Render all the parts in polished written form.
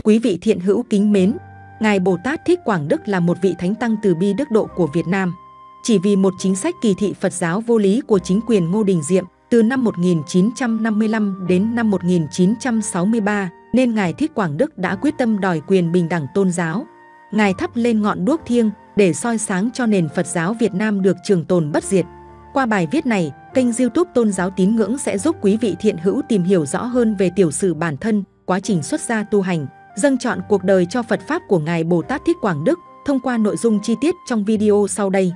Quý vị thiện hữu kính mến, Ngài Bồ Tát Thích Quảng Đức là một vị thánh tăng từ bi đức độ của Việt Nam. Chỉ vì một chính sách kỳ thị Phật giáo vô lý của chính quyền Ngô Đình Diệm từ năm 1955 đến năm 1963, nên Ngài Thích Quảng Đức đã quyết tâm đòi quyền bình đẳng tôn giáo. Ngài thắp lên ngọn đuốc thiêng để soi sáng cho nền Phật giáo Việt Nam được trường tồn bất diệt. Qua bài viết này, kênh YouTube Tôn giáo tín ngưỡng sẽ giúp quý vị thiện hữu tìm hiểu rõ hơn về tiểu sử bản thân, quá trình xuất gia tu hành, dâng trọn cuộc đời cho Phật Pháp của Ngài Bồ Tát Thích Quảng Đức thông qua nội dung chi tiết trong video sau đây.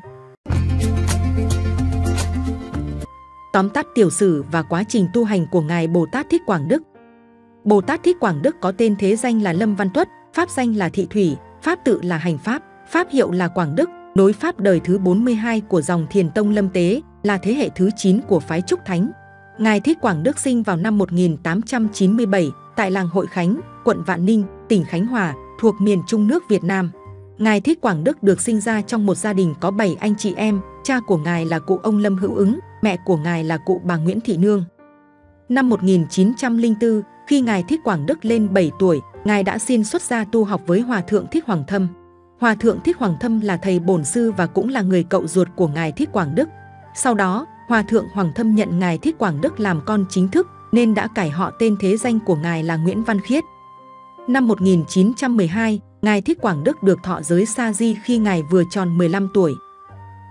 Tóm tắt tiểu sử và quá trình tu hành của Ngài Bồ Tát Thích Quảng Đức. Bồ Tát Thích Quảng Đức có tên thế danh là Lâm Văn Tuất, pháp danh là Thị Thủy, pháp tự là Hành Pháp, pháp hiệu là Quảng Đức, nối pháp đời thứ 42 của dòng Thiền Tông Lâm Tế, là thế hệ thứ 9 của phái Trúc Thánh. Ngài Thích Quảng Đức sinh vào năm 1897 tại làng Hội Khánh, quận Vạn Ninh, tỉnh Khánh Hòa, thuộc miền Trung nước Việt Nam. Ngài Thích Quảng Đức được sinh ra trong một gia đình có 7 anh chị em, cha của Ngài là cụ ông Lâm Hữu Ứng, mẹ của Ngài là cụ bà Nguyễn Thị Nương. Năm 1904, khi Ngài Thích Quảng Đức lên 7 tuổi, Ngài đã xin xuất gia tu học với Hòa Thượng Thích Hoàng Thâm. Hòa Thượng Thích Hoàng Thâm là thầy bổn sư và cũng là người cậu ruột của Ngài Thích Quảng Đức. Sau đó, Hòa Thượng Hoàng Thâm nhận Ngài Thích Quảng Đức làm con chính thức, nên đã cải họ tên thế danh của Ngài là Nguyễn Văn Khiết. Năm 1912, Ngài Thích Quảng Đức được thọ giới Sa Di khi Ngài vừa tròn 15 tuổi.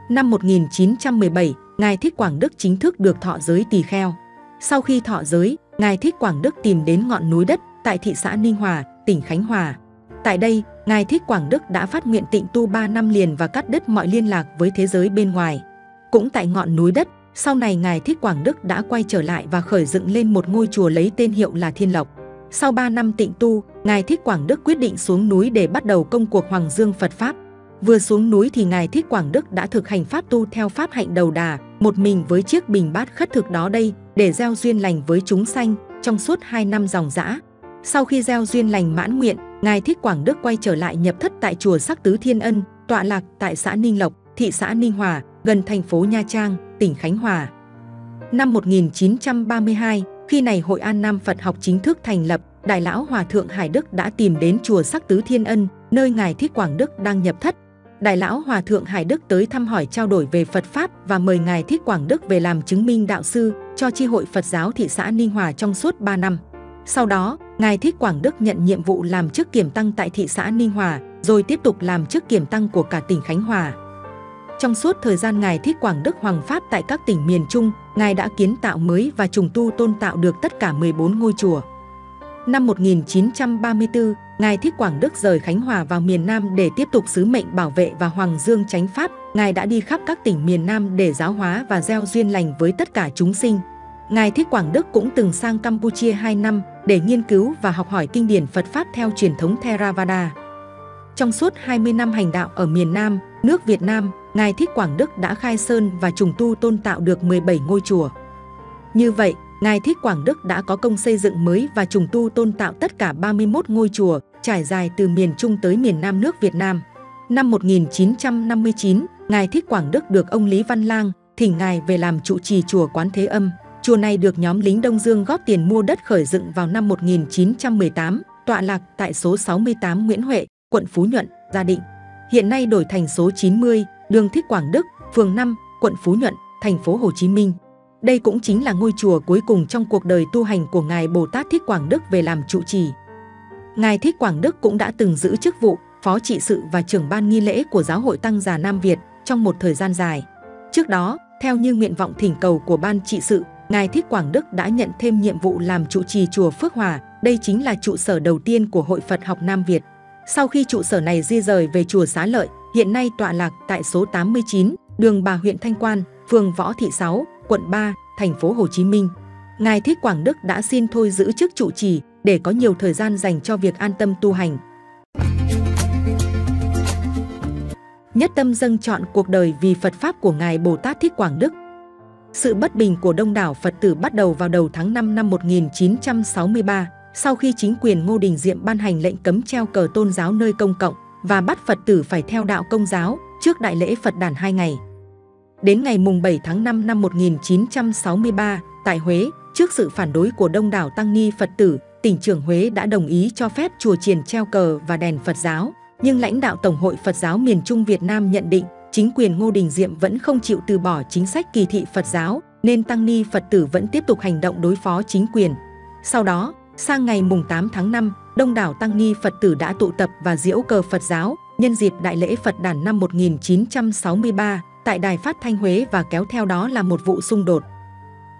Năm 1917, Ngài Thích Quảng Đức chính thức được thọ giới Tỳ Kheo. Sau khi thọ giới, Ngài Thích Quảng Đức tìm đến ngọn núi đất tại thị xã Ninh Hòa, tỉnh Khánh Hòa. Tại đây, Ngài Thích Quảng Đức đã phát nguyện tịnh tu 3 năm liền và cắt đứt mọi liên lạc với thế giới bên ngoài. Cũng tại ngọn núi đất, sau này Ngài Thích Quảng Đức đã quay trở lại và khởi dựng lên một ngôi chùa lấy tên hiệu là Thiên Lộc. Sau 3 năm tịnh tu, Ngài Thích Quảng Đức quyết định xuống núi để bắt đầu công cuộc Hoàng Dương Phật Pháp. Vừa xuống núi thì Ngài Thích Quảng Đức đã thực hành pháp tu theo pháp hạnh đầu đà, một mình với chiếc bình bát khất thực đó đây, để gieo duyên lành với chúng sanh trong suốt 2 năm ròng rã. Sau khi gieo duyên lành mãn nguyện, Ngài Thích Quảng Đức quay trở lại nhập thất tại chùa Sắc Tứ Thiên Ân, tọa lạc tại xã Ninh Lộc, thị xã Ninh Hòa, gần thành phố Nha Trang, tỉnh Khánh Hòa. Năm 1932, khi này Hội An Nam Phật học chính thức thành lập, Đại lão Hòa Thượng Hải Đức đã tìm đến chùa Sắc Tứ Thiên Ân, nơi Ngài Thích Quảng Đức đang nhập thất. Đại lão Hòa Thượng Hải Đức tới thăm hỏi trao đổi về Phật Pháp và mời Ngài Thích Quảng Đức về làm chứng minh đạo sư cho chi hội Phật giáo thị xã Ninh Hòa trong suốt 3 năm. Sau đó, Ngài Thích Quảng Đức nhận nhiệm vụ làm chức kiểm tăng tại thị xã Ninh Hòa, rồi tiếp tục làm chức kiểm tăng của cả tỉnh Khánh Hòa. Trong suốt thời gian Ngài Thích Quảng Đức hoằng pháp tại các tỉnh miền Trung, Ngài đã kiến tạo mới và trùng tu tôn tạo được tất cả 14 ngôi chùa. Năm 1934, Ngài Thích Quảng Đức rời Khánh Hòa vào miền Nam để tiếp tục sứ mệnh bảo vệ và Hoàng Dương chánh pháp. Ngài đã đi khắp các tỉnh miền Nam để giáo hóa và gieo duyên lành với tất cả chúng sinh. Ngài Thích Quảng Đức cũng từng sang Campuchia 2 năm để nghiên cứu và học hỏi kinh điển Phật Pháp theo truyền thống Theravada. Trong suốt 20 năm hành đạo ở miền Nam, nước Việt Nam, Ngài Thích Quảng Đức đã khai sơn và trùng tu tôn tạo được 17 ngôi chùa. Như vậy, Ngài Thích Quảng Đức đã có công xây dựng mới và trùng tu tôn tạo tất cả 31 ngôi chùa, trải dài từ miền Trung tới miền Nam nước Việt Nam. Năm 1959, Ngài Thích Quảng Đức được ông Lý Văn Lang thỉnh Ngài về làm trụ trì chùa Quán Thế Âm. Chùa này được nhóm lính Đông Dương góp tiền mua đất khởi dựng vào năm 1918, tọa lạc tại số 68 Nguyễn Huệ, quận Phú Nhuận, Gia Định. Hiện nay đổi thành số 90, đường Thích Quảng Đức, phường 5, quận Phú Nhuận, thành phố Hồ Chí Minh. Đây cũng chính là ngôi chùa cuối cùng trong cuộc đời tu hành của Ngài Bồ Tát Thích Quảng Đức về làm trụ trì. Ngài Thích Quảng Đức cũng đã từng giữ chức vụ phó trị sự và trưởng ban nghi lễ của Giáo hội Tăng già Nam Việt trong một thời gian dài. Trước đó, theo như nguyện vọng thỉnh cầu của ban trị sự, Ngài Thích Quảng Đức đã nhận thêm nhiệm vụ làm trụ trì chùa Phước Hòa. Đây chính là trụ sở đầu tiên của Hội Phật học Nam Việt. Sau khi trụ sở này di rời về chùa Xá Lợi, hiện nay tọa lạc tại số 89, đường Bà huyện Thanh Quan, phường Võ Thị 6, quận 3, thành phố Hồ Chí Minh. Ngài Thích Quảng Đức đã xin thôi giữ chức trụ trì để có nhiều thời gian dành cho việc an tâm tu hành. Nhất tâm dâng trọn cuộc đời vì Phật Pháp của Ngài Bồ Tát Thích Quảng Đức. Sự bất bình của đông đảo Phật tử bắt đầu vào đầu tháng 5 năm 1963, sau khi chính quyền Ngô Đình Diệm ban hành lệnh cấm treo cờ tôn giáo nơi công cộng và bắt Phật tử phải theo đạo Công giáo trước đại lễ Phật đản 2 ngày. Đến ngày mùng 7 tháng 5 năm 1963, tại Huế, trước sự phản đối của đông đảo tăng ni Phật tử, tỉnh trưởng Huế đã đồng ý cho phép chùa chiền treo cờ và đèn Phật giáo, nhưng lãnh đạo Tổng hội Phật giáo miền Trung Việt Nam nhận định chính quyền Ngô Đình Diệm vẫn không chịu từ bỏ chính sách kỳ thị Phật giáo, nên tăng ni Phật tử vẫn tiếp tục hành động đối phó chính quyền. Sau đó, sang ngày mùng 8 tháng 5, đông đảo tăng ni Phật tử đã tụ tập và giễu cờ Phật giáo nhân dịp Đại lễ Phật đản năm 1963 tại Đài Phát thanh Huế, và kéo theo đó là một vụ xung đột.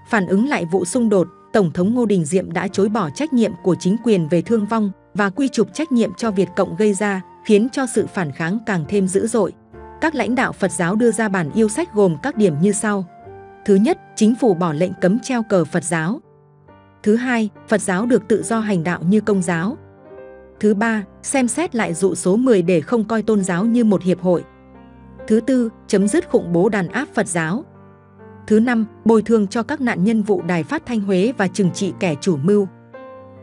Phản ứng lại vụ xung đột, Tổng thống Ngô Đình Diệm đã chối bỏ trách nhiệm của chính quyền về thương vong và quy chụp trách nhiệm cho Việt Cộng gây ra, khiến cho sự phản kháng càng thêm dữ dội. Các lãnh đạo Phật giáo đưa ra bản yêu sách gồm các điểm như sau. Thứ nhất, chính phủ bỏ lệnh cấm treo cờ Phật giáo. Thứ hai, Phật giáo được tự do hành đạo như Công giáo. Thứ ba, xem xét lại dụ số 10 để không coi tôn giáo như một hiệp hội. Thứ tư, chấm dứt khủng bố đàn áp Phật giáo. Thứ năm, bồi thường cho các nạn nhân vụ Đài Phát thanh Huế và trừng trị kẻ chủ mưu.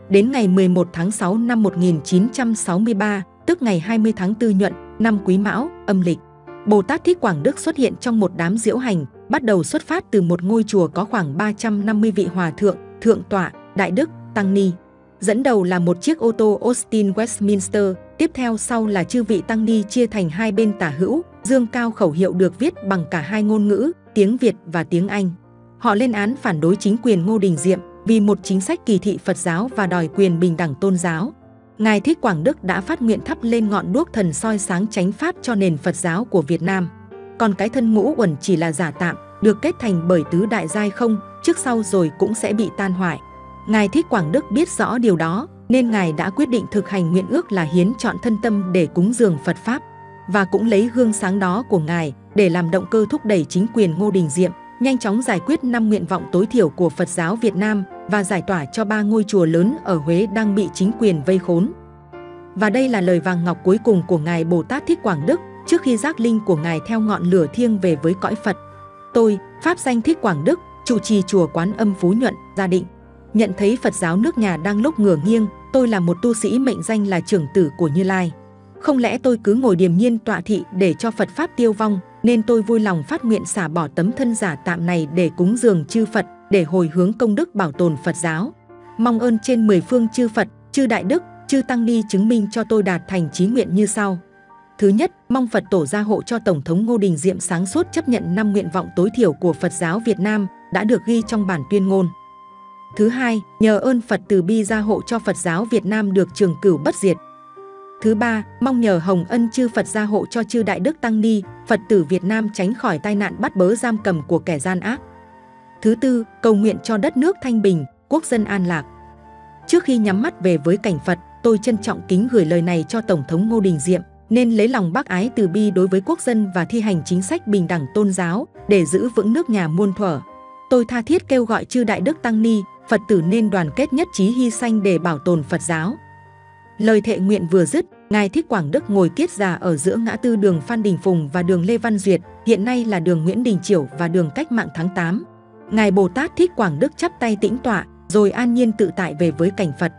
Đến ngày 11 tháng 6 năm 1963, tức ngày 20 tháng 4 Nhuận, năm Quý Mão, âm lịch, Bồ Tát Thích Quảng Đức xuất hiện trong một đám diễu hành, bắt đầu xuất phát từ một ngôi chùa có khoảng 350 vị hòa thượng, thượng tọa, đại đức, tăng ni. Dẫn đầu là một chiếc ô tô Austin Westminster, tiếp theo sau là chư vị tăng ni chia thành hai bên tả hữu, dương cao khẩu hiệu được viết bằng cả hai ngôn ngữ, tiếng Việt và tiếng Anh. Họ lên án phản đối chính quyền Ngô Đình Diệm vì một chính sách kỳ thị Phật giáo và đòi quyền bình đẳng tôn giáo. Ngài Thích Quảng Đức đã phát nguyện thắp lên ngọn đuốc thần soi sáng chánh pháp cho nền Phật giáo của Việt Nam. Còn cái thân ngũ uẩn chỉ là giả tạm, được kết thành bởi tứ đại giai không, trước sau rồi cũng sẽ bị tan hoại. Ngài Thích Quảng Đức biết rõ điều đó, nên Ngài đã quyết định thực hành nguyện ước là hiến trọn thân tâm để cúng dường Phật Pháp. Và cũng lấy gương sáng đó của Ngài để làm động cơ thúc đẩy chính quyền Ngô Đình Diệm nhanh chóng giải quyết 5 nguyện vọng tối thiểu của Phật giáo Việt Nam và giải tỏa cho 3 ngôi chùa lớn ở Huế đang bị chính quyền vây khốn. Và đây là lời vàng ngọc cuối cùng của Ngài Bồ Tát Thích Quảng Đức trước khi giác linh của Ngài theo ngọn lửa thiêng về với cõi Phật. Tôi, pháp danh Thích Quảng Đức, trụ trì chùa Quán Âm Phú Nhuận, Gia Định, nhận thấy Phật giáo nước nhà đang lúc ngửa nghiêng. Tôi là một tu sĩ mệnh danh là trưởng tử của Như Lai. Không lẽ tôi cứ ngồi điềm nhiên tọa thị để cho Phật Pháp tiêu vong, nên tôi vui lòng phát nguyện xả bỏ tấm thân giả tạm này để cúng dường chư Phật, để hồi hướng công đức bảo tồn Phật giáo. Mong ơn trên 10 phương chư Phật, chư Đại Đức, chư Tăng Ni chứng minh cho tôi đạt thành chí nguyện như sau. Thứ nhất, mong Phật tổ gia hộ cho Tổng thống Ngô Đình Diệm sáng suốt chấp nhận 5 nguyện vọng tối thiểu của Phật giáo Việt Nam đã được ghi trong bản tuyên ngôn. Thứ hai, nhờ ơn Phật từ bi gia hộ cho Phật giáo Việt Nam được trường cửu bất diệt. Thứ ba, mong nhờ hồng ân chư Phật gia hộ cho chư Đại Đức Tăng Ni, Phật tử Việt Nam tránh khỏi tai nạn bắt bớ giam cầm của kẻ gian ác. Thứ tư, cầu nguyện cho đất nước thanh bình, quốc dân an lạc. Trước khi nhắm mắt về với cảnh Phật, tôi trân trọng kính gửi lời này cho Tổng thống Ngô Đình Diệm, nên lấy lòng bác ái từ bi đối với quốc dân và thi hành chính sách bình đẳng tôn giáo để giữ vững nước nhà muôn thuở. Tôi tha thiết kêu gọi chư Đại Đức Tăng Ni, Phật tử nên đoàn kết nhất trí hy sanh để bảo tồn Phật giáo. Lời thệ nguyện vừa dứt, Ngài Thích Quảng Đức ngồi kiết già ở giữa ngã tư đường Phan Đình Phùng và đường Lê Văn Duyệt, hiện nay là đường Nguyễn Đình Chiểu và đường Cách mạng tháng 8. Ngài Bồ Tát Thích Quảng Đức chắp tay tĩnh tọa, rồi an nhiên tự tại về với cảnh Phật.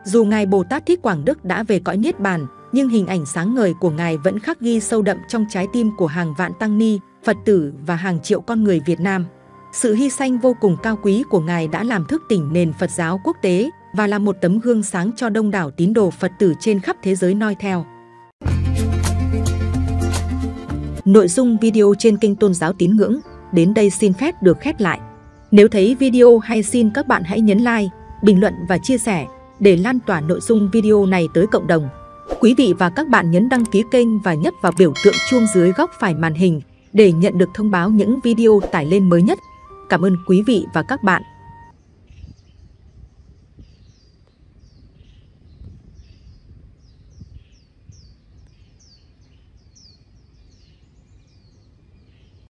Dù Ngài Bồ Tát Thích Quảng Đức đã về cõi Niết Bàn, nhưng hình ảnh sáng ngời của Ngài vẫn khắc ghi sâu đậm trong trái tim của hàng vạn tăng ni, Phật tử và hàng triệu con người Việt Nam. Sự hy sanh vô cùng cao quý của Ngài đã làm thức tỉnh nền Phật giáo quốc tế và là một tấm gương sáng cho đông đảo tín đồ Phật tử trên khắp thế giới noi theo. Nội dung video trên kênh Tôn giáo Tín ngưỡng đến đây xin phép được khép lại. Nếu thấy video hay, xin các bạn hãy nhấn like, bình luận và chia sẻ để lan tỏa nội dung video này tới cộng đồng. Quý vị và các bạn nhấn đăng ký kênh và nhấp vào biểu tượng chuông dưới góc phải màn hình để nhận được thông báo những video tải lên mới nhất. Cảm ơn quý vị và các bạn.